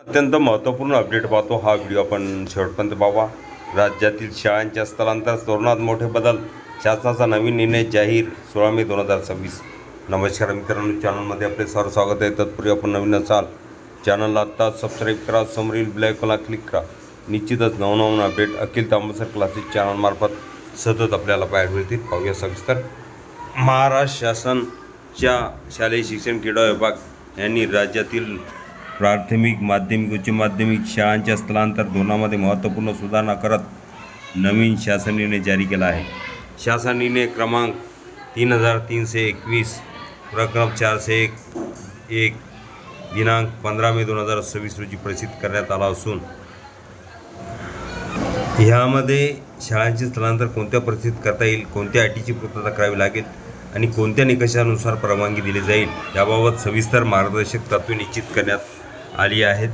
अत्यंत महत्त्वपूर्ण अपडेट पाहतो. हा व्हिडिओ आपण शेवटपर्यंत पाहावा. राज्यातील शाळांच्या स्थलांतर धोरणात मोठे बदल, शासनाचा नवीन निर्णय जाहीर 16 मे 2026. नमस्कार मित्रांनो, चॅनलमध्ये आपले सर्व स्वागत आहे. तत्पूर्वी आपण नवीन असाल चॅनलला आत्ताच सबस्क्राईब करा, समोरील बेल आयकॉनला क्लिक करा. निश्चितच नवनवीन अपडेट अखिल तांबसर क्लासेस चॅनलमार्फत सतत आपल्याला पाहायला मिळतील. पाहूया सविस्तर. महाराष्ट्र शासनच्या शालेय शिक्षण क्रीडा विभाग यांनी राज्यातील प्राथमिक, माध्यमिक, उच्च माध्यमिक शाळांच्या स्थलांतर धोरणामध्ये महत्त्वपूर्ण सुधारणा करत नवीन शासन निर्णय जारी केला आहे. शासन निर्णय क्रमांक 3321 प्रकरण 401 दिनांक 15 मे 2026 रोजी प्रसिद्ध करण्यात आला असून ह्यामध्ये शाळांचे स्थलांतर कोणत्या परिस्थितीत करता येईल, कोणत्या अटीची पूर्तता करावी लागेल आणि कोणत्या निकषानुसार परवानगी दिली जाईल याबाबत सविस्तर मार्गदर्शक तत्त्वे निश्चित करण्यात आली आहेत.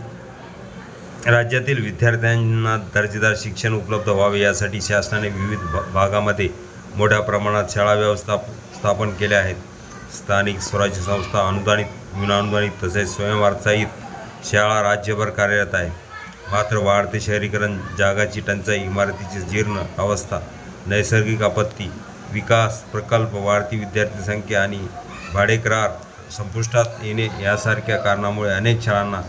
राज्यातील विद्यार्थ्यांना दर्जेदार शिक्षण उपलब्ध व्हावे यासाठी शासनाने विविध भागामध्ये मोठ्या प्रमाणात शाळा स्थापन केल्या आहेत. स्थानिक स्वराज्य संस्था, अनुदानित, विनाअनुदानित तसेच स्वयंअर्थसहाय्यित शाळा राज्यभर कार्यरत आहे. मात्र वाढते शहरीकरण, जागाची टंचाई, इमारतीची जीर्ण अवस्था, नैसर्गिक आपत्ती, विकास प्रकल्प, वाढती विद्यार्थी संख्या आणि भाडेकरार संपुष्टात येणे यासारख्या कारणामुळे अनेक शाळांना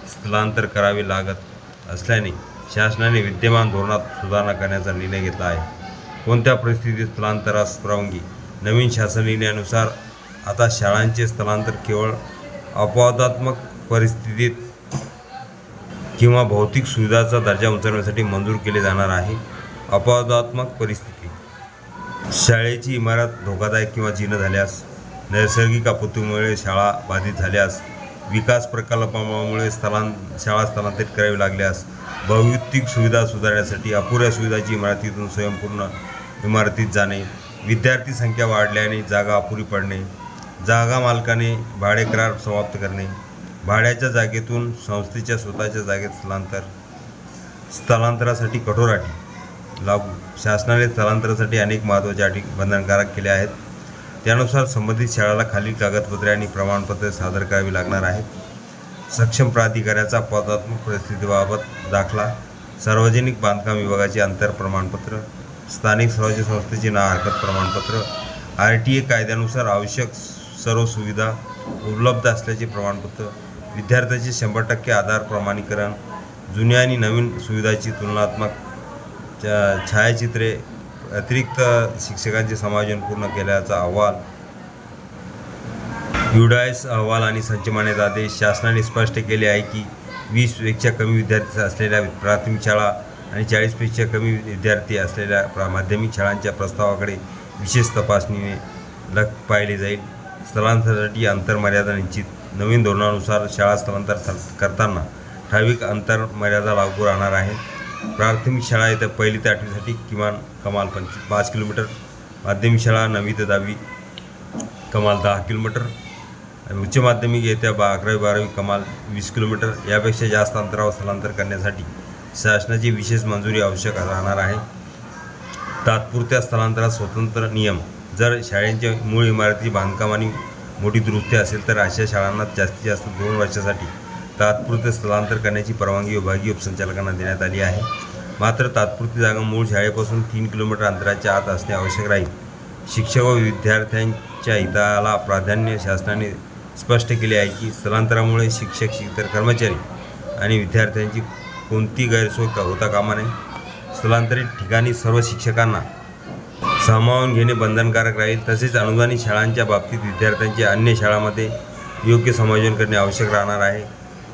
स्थलांतर करावे लागत असल्याने शासनाने विद्यमान धोरणात सुधारणा करण्याचा निर्णय घेतला आहे. कोणत्या परिस्थितीत स्थलांतरास परवानगी? नवीन शासन निर्णयानुसार आता शाळांचे स्थलांतर केवळ अपवादात्मक परिस्थितीत किंवा भौतिक सुविधाचा दर्जा उंचावण्यासाठी मंजूर केले जाणार आहे. अपवादात्मक परिस्थिती: शाळेची इमारत धोकादायक किंवा जीर्ण झाल्यास, नैसर्गिक आपत्तीमुळे शाळा बाधित झाल्यास, विकास प्रकल्पामुळे शाळा स्थलांतरित करावी लागल्यास, भौतिक सुविधा सुधारण्यासाठी अपुऱ्या सुविधाची इमारतीतून स्वयंपूर्ण इमारतीत जाणे, विद्यार्थी संख्या वाढल्याने जागा अपुरी पडणे, जागा मालकाने भाडेकरार समाप्त करणे, भाड्याच्या जागेतून संस्थेच्या स्वतःच्या जागेत स्थलांतरासाठी कठोर अटी लागू. शासनाने स्थलांतरासाठी अनेक महत्त्वाच्या अटी बंधनकारक केल्या आहेत. त्यानुसार संबंधित शाळेला खालील कागदपत्रे आणि प्रमाणपत्रे सादर करावी लागणार आहेत. सक्षम प्राधिकाऱ्याचा अपवादात्मक परिस्थितीबाबत दाखला, सार्वजनिक बांधकाम विभागाचे अंतर प्रमाणपत्र, स्थानिक स्वराज्य संस्थेचे ना हरकत प्रमाणपत्र, RTA कायद्यानुसार आवश्यक सर्व सुविधा उपलब्ध असल्याचे प्रमाणपत्र, विद्यार्थ्याचे 100% आधार प्रमाणीकरण, जुन्या आणि नवीन सुविधाची तुलनात्मक छायाचित्रे, अतिरिक्त शिक्षकांचे समायोजन पूर्ण केल्याचा अहवाल, UDAIS अहवाल आणि संच मान्यता आदेश. शासनाने स्पष्ट केले आहे की 20पेक्षा कमी विद्यार्थी असलेल्या प्राथमिक शाळा आणि 40पेक्षा कमी विद्यार्थी असलेल्या माध्यमिक शाळांच्या प्रस्तावाकडे विशेष तपासणीने पाहिले जाईल. स्थलांतरासाठी अंतरमर्यादा निश्चित: नवीन धोरणानुसार शाळा स्थलांतर करताना ठराविक अंतरमर्यादा लागू राहणार आहे. प्राथमिक शाळा येत्या 1ली ते 8वीसाठी कमाल 5 किलोमीटर, माध्यमिक शाळा 9वी ते 10वी कमाल 10 किलोमीटर, उच्च माध्यमिक येत्या 11वी-12वी कमाल 20 किलोमीटर. यापेक्षा जास्त अंतरावर स्थलांतर करण्यासाठी शासनाची विशेष मंजुरी आवश्यक राहणार आहे. तात्पुरत्या स्थलांतरात स्वतंत्र नियम: जर शाळेच्या मूळ इमारतीची बांधकाम आणि मोठी दुरुस्ती असेल तर अशा शाळांना जास्तीत जास्त 2 वर्षासाठी तात्पुरते स्थलांतर करण्याची परवानगी विभागीय उपसंचालकांना देण्यात आली आहे. मात्र तात्पुरती जागा मूळ शाळेपासून 3 किलोमीटर अंतराच्या आत असणे आवश्यक राहील. शिक्षक व विद्यार्थ्यांच्या हिताला प्राधान्य: शासनाने स्पष्ट केले आहे की स्थलांतरामुळे शिक्षक, इतर कर्मचारी आणि विद्यार्थ्यांची कोणती गैरसोय होता कामा नये. स्थलांतरित ठिकाणी सर्व शिक्षकांना सामावून घेणे बंधनकारक राहील. तसेच अनुदानित शाळांच्या बाबतीत विद्यार्थ्यांचे अन्य शाळांमध्ये योग्य समायोजन करणे आवश्यक राहणार आहे.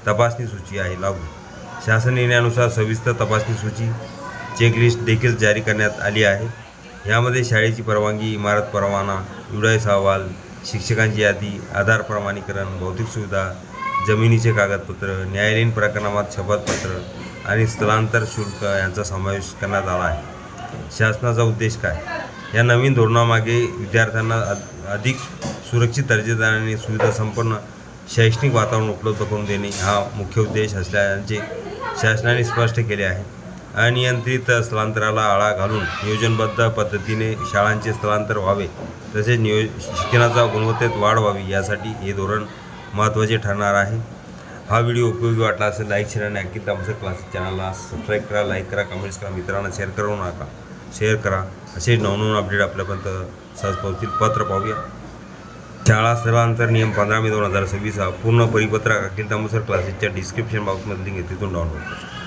तपासणी सूची आहे लागू. शासन निर्णयानुसार सविस्तर तपासणी सूची चेकलिस्ट देखील जारी करण्यात आली आहे. यामध्ये शाळेची परवानगी, इमारत परवाना, UDAIS अहवाल, शिक्षकांची यादी, आधार प्रमाणीकरण, भौतिक सुविधा, जमिनीचे कागदपत्र, न्यायालयीन प्रकरणात शपथपत्र आणि स्थलांतर शुल्क यांचा समावेश करण्यात आला आहे. शासनाचा उद्देश काय? या नवीन धोरणामागे विद्यार्थ्यांना अधिक सुरक्षित, दर्जेदार आणि सुविधासंपन्न शैक्षणिक वातावरण उपलब्ध करून देणे हा मुख्य उद्देश असल्याचे शासनाने स्पष्ट केले आहे. अनियंत्रित स्थलांतराला आळा घालून नियोजनबद्ध पद्धतीने शाळांचे स्थलांतर व्हावे तसेच शिक्षणाच्या गुणवत्तेत वाढ व्हावी यासाठी हे धोरण महत्त्वाचे ठरणार आहे. हा व्हिडिओ उपयोगी वाटला असेल लाईक शेअर आणि अखिल तामसर क्लासेस चॅनलला सबस्क्राईब करा, लाईक करा, कमेंट्स करा, मित्रांना शेअर करू नका, शेअर करा. असे नवनवीन अपडेट आपल्यापर्यंत सहज पोहोचतील. पत्र पाहूया. शाळा स्थलांतर नियम 15 मे 2026 हा पूर्ण परिपत्रक अखिल तामसर क्लासेसच्या डिस्क्रिप्शन बॉक्समध्ये लिंक आहे, तिथून डाउनलोड करा.